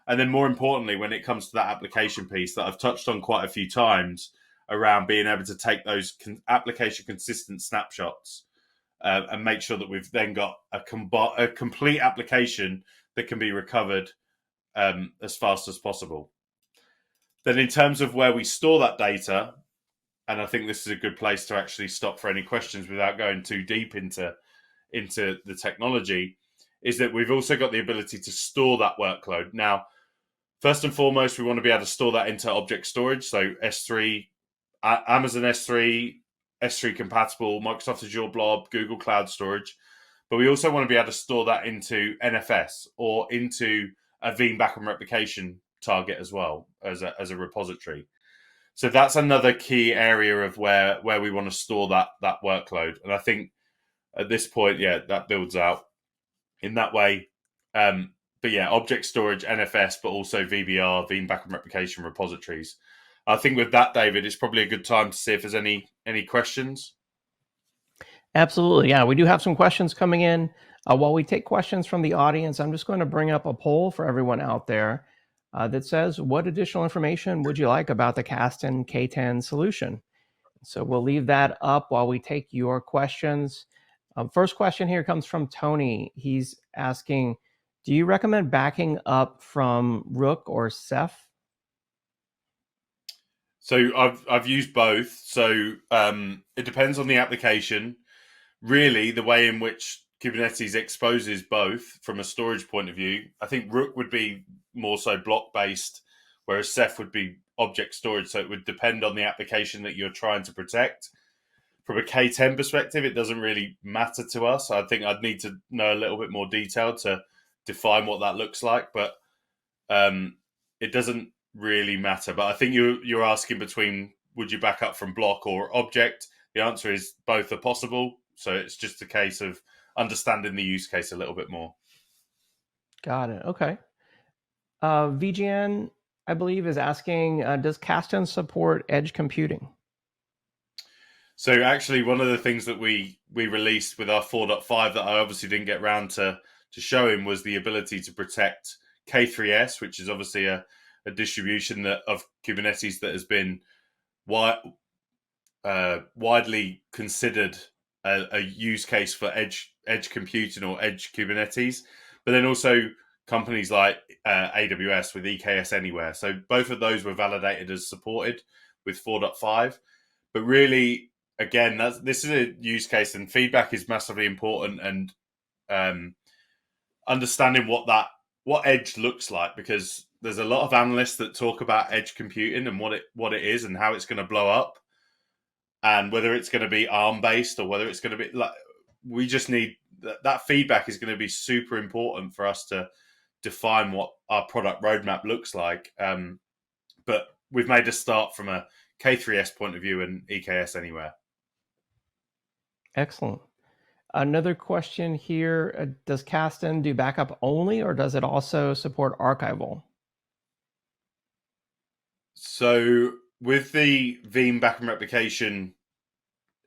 And then more importantly, when it comes to that application piece that I've touched on quite a few times around being able to take those application consistent snapshots and make sure that we've then got a complete application that can be recovered as fast as possible. Then in terms of where we store that data, and I think this is a good place to actually stop for any questions without going too deep into the technology, is that we've also got the ability to store that workload. Now, first and foremost, we want to be able to store that into object storage. So S3, Amazon S3, S3 compatible, Microsoft Azure Blob, Google Cloud Storage. But we also want to be able to store that into NFS or into a Veeam backup replication target as well as a repository. So that's another key area of where we want to store that workload. And I think at this point, yeah, that builds out in that way. But yeah, object storage, NFS, but also VBR, Veeam backup replication repositories. I think with that, David, it's probably a good time to see if there's any questions. Absolutely. Yeah, we do have some questions coming in. While we take questions from the audience, I'm just going to bring up a poll for everyone out there. that says, what additional information would you like about the Kasten K10 solution? So we'll leave that up while we take your questions. First question here comes from Tony. He's asking, do you recommend backing up from Rook or Ceph? So I've used both. So it depends on the application. Really, the way in which Kubernetes exposes both from a storage point of view, I think Rook would be more so block based, whereas Ceph would be object storage. So it would depend on the application that you're trying to protect. From a K10 perspective, it doesn't really matter to us. I think I'd need to know a little bit more detail to define what that looks like, but it doesn't really matter. But I think you're asking between would you back up from block or object? The answer is both are possible. So it's just a case of understanding the use case a little bit more. Got it. Okay. VGN, I believe, is asking, does Kasten support edge computing? So actually, one of the things that we released with our 4.5 that I obviously didn't get around to showing was the ability to protect K3S, which is obviously a distribution of Kubernetes that has been widely considered a use case for edge computing or edge Kubernetes, but then also companies like AWS with EKS Anywhere. So both of those were validated as supported with 4.5. But really, again, this is a use case, and feedback is massively important, and understanding what edge looks like, because there's a lot of analysts that talk about edge computing and what it is and how it's going to blow up, and whether it's going to be ARM based or whether it's going to be like, we just need that feedback is going to be super important for us to define what our product roadmap looks like. But we've made a start from a K3S point of view and EKS Anywhere. Excellent. Another question here, does Kasten do backup only, or does it also support archival? So with the Veeam backup replication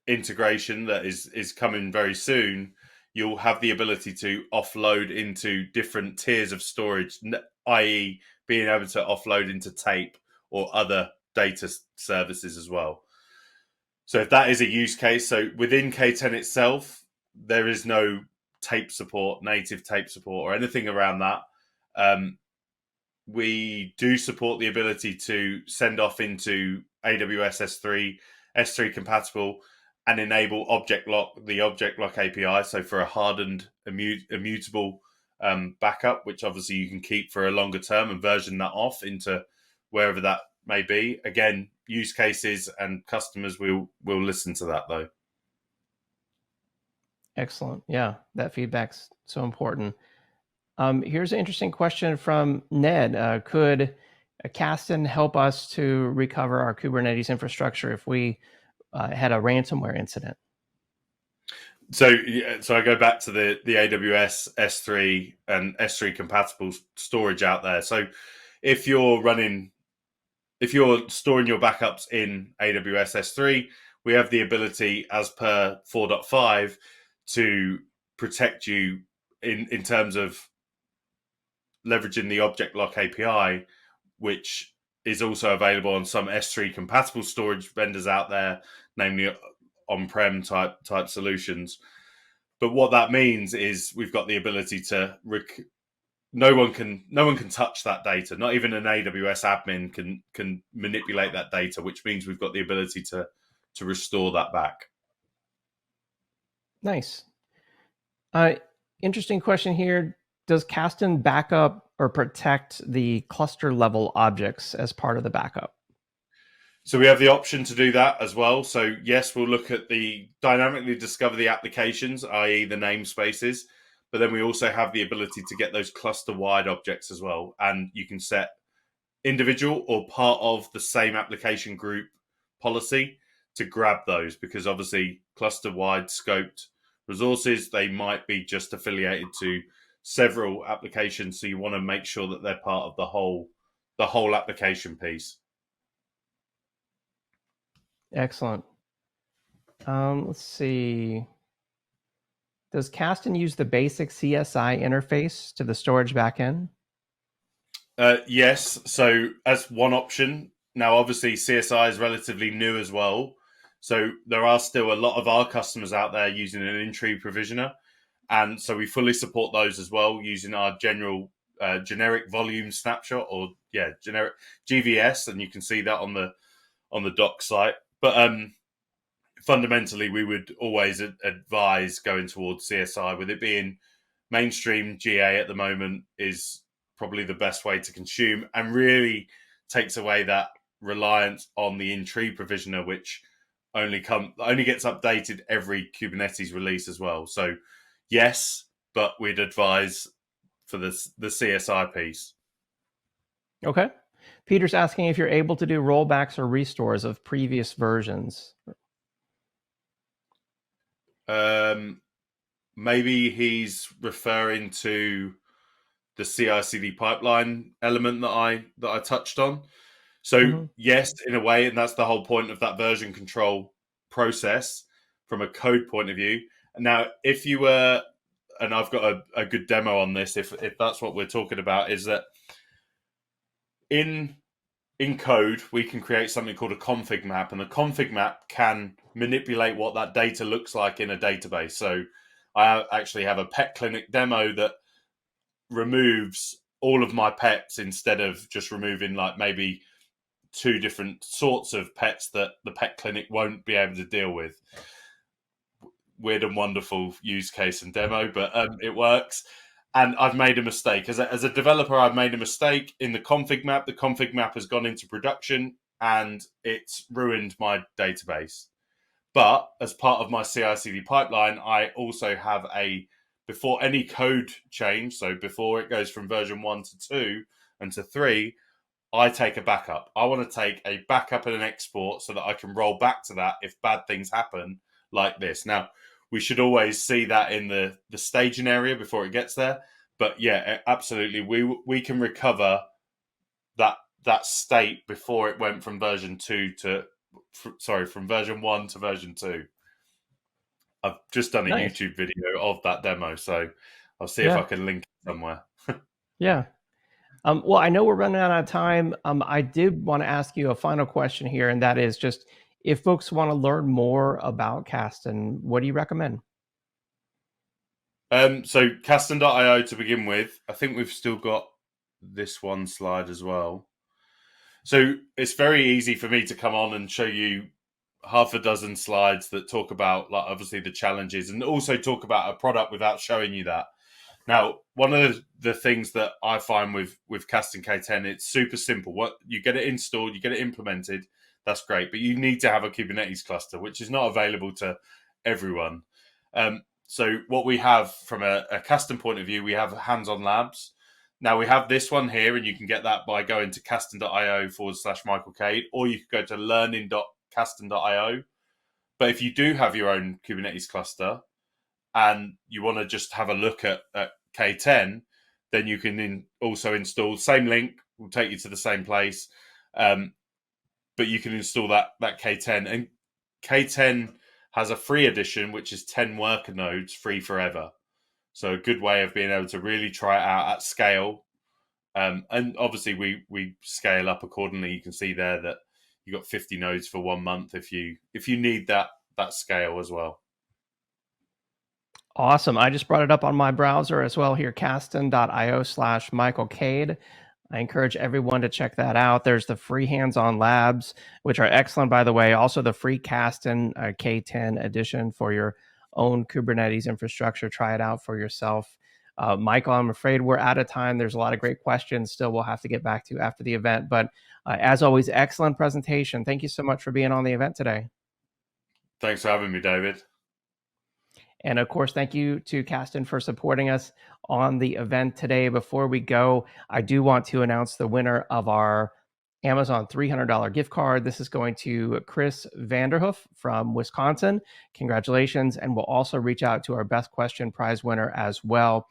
integration that is coming very soon, you'll have the ability to offload into different tiers of storage, i.e. being able to offload into tape or other data services as well. So if that is a use case, so within K10 itself, there is no tape support, native tape support, or anything around that. We do support the ability to send off into AWS S3 compatible, and enable the object lock API. So for a hardened, immutable backup, which obviously you can keep for a longer term and version that off into wherever that may be. Again, use cases and customers will listen to that though. Excellent. Yeah, that feedback's so important. Here's an interesting question from Ned. Could Kasten help us to recover our Kubernetes infrastructure if we had a ransomware incident? So I go back to the AWS S3 and S3 compatible storage out there. So if you're storing your backups in AWS S3, we have the ability, as per 4.5, to protect you in terms of leveraging the object lock API, which is also available on some S3 compatible storage vendors out there, namely on-prem type solutions. But what that means is we've got the ability to no one can touch that data. Not even an AWS admin can manipulate that data, which means we've got the ability to restore that back. Nice. Interesting question here. Does Kasten backup or protect the cluster level objects as part of the backup? So we have the option to do that as well. So yes, we'll look at dynamically discover the applications, i.e. the namespaces, but then we also have the ability to get those cluster-wide objects as well. And you can set individual or part of the same application group policy to grab those, because obviously cluster-wide scoped resources, they might be just affiliated to several applications. So you want to make sure that they're part of the whole application piece. Excellent. Let's see. Does Kasten use the basic CSI interface to the storage backend? Yes. So as one option, now obviously CSI is relatively new as well. So there are still a lot of our customers out there using an in-tree provisioner. And so we fully support those as well using our generic volume snapshot, or generic GVS, and you can see that on the doc site. But fundamentally, we would always advise going towards CSI, with it being mainstream GA at the moment is probably the best way to consume, and really takes away that reliance on the in-tree provisioner, which only gets updated every Kubernetes release as well. So yes, but we'd advise for the CSI piece. Okay. Peter's asking if you're able to do rollbacks or restores of previous versions. Maybe he's referring to the CICD pipeline element that I touched on. So yes, in a way, and that's the whole point of that version control process from a code point of view. Now, if you were, and I've got a good demo on this, if that's what we're talking about, is that in code, we can create something called a config map, and the config map can manipulate what that data looks like in a database. So I actually have a pet clinic demo that removes all of my pets instead of just removing like maybe 2 different sorts of pets that the pet clinic won't be able to deal with. Weird and wonderful use case and demo, but it works. And I've made a mistake. As a developer, I've made a mistake in the config map. The config map has gone into production and it's ruined my database. But as part of my CI/CD pipeline, I also have before any code change, so before it goes from version 1 to 2 and to 3, I take a backup. I want to take a backup and an export so that I can roll back to that if bad things happen like this. Now, we should always see that in the staging area before it gets there. But yeah, absolutely. We can recover that state before it went from version 2 to, from version 1 to version 2. I've just done a YouTube video of that demo, so I'll see if I can link it somewhere. Yeah. Well, I know we're running out of time. I did want to ask you a final question here, and that is just if folks want to learn more about Kasten, what do you recommend? So Kasten.io to begin with. I think we've still got this one slide as well. So it's very easy for me to come on and show you half a dozen slides that talk about, like, obviously the challenges, and also talk about a product without showing you that. Now, one of the things that I find with Kasten K10, it's super simple. What you get it installed, you get it implemented, that's great. But you need to have a Kubernetes cluster, which is not available to everyone. So what we have from a Kasten point of view, we have hands-on labs. Now we have this one here, and you can get that by going to kasten.io/Michael Cade, or you could go to learning.kasten.io. But if you do have your own Kubernetes cluster and you want to just have a look at K10, then you can also install, same link will take you to the same place, but you can install that K10. And K10 has a free edition, which is 10 worker nodes, free forever. So a good way of being able to really try it out at scale. And obviously we scale up accordingly. You can see there that you got 50 nodes for 1 month if you need that scale as well. Awesome. I just brought it up on my browser as well here, kasten.io/Michael Cade. I encourage everyone to check that out. There's the free hands-on labs, which are excellent, by the way. Also the free Kasten K10 edition for your own Kubernetes infrastructure. Try it out for yourself. Michael, I'm afraid we're out of time. There's a lot of great questions still we'll have to get back to after the event. But as always, excellent presentation. Thank you so much for being on the event today. Thanks for having me, David. And of course, thank you to Kasten for supporting us on the event today. Before we go, I do want to announce the winner of our Amazon $300 gift card. This is going to Chris Vanderhoof from Wisconsin. Congratulations. And we'll also reach out to our best question prize winner as well.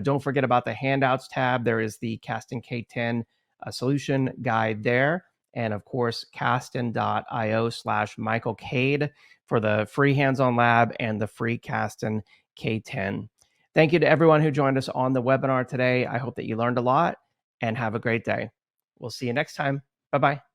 Don't forget about the handouts tab. There is the Kasten K10 solution guide there. And of course, kasten.io/Michael Cade for the free hands-on lab and the free Kasten K10. Thank you to everyone who joined us on the webinar today. I hope that you learned a lot, and have a great day. We'll see you next time. Bye bye.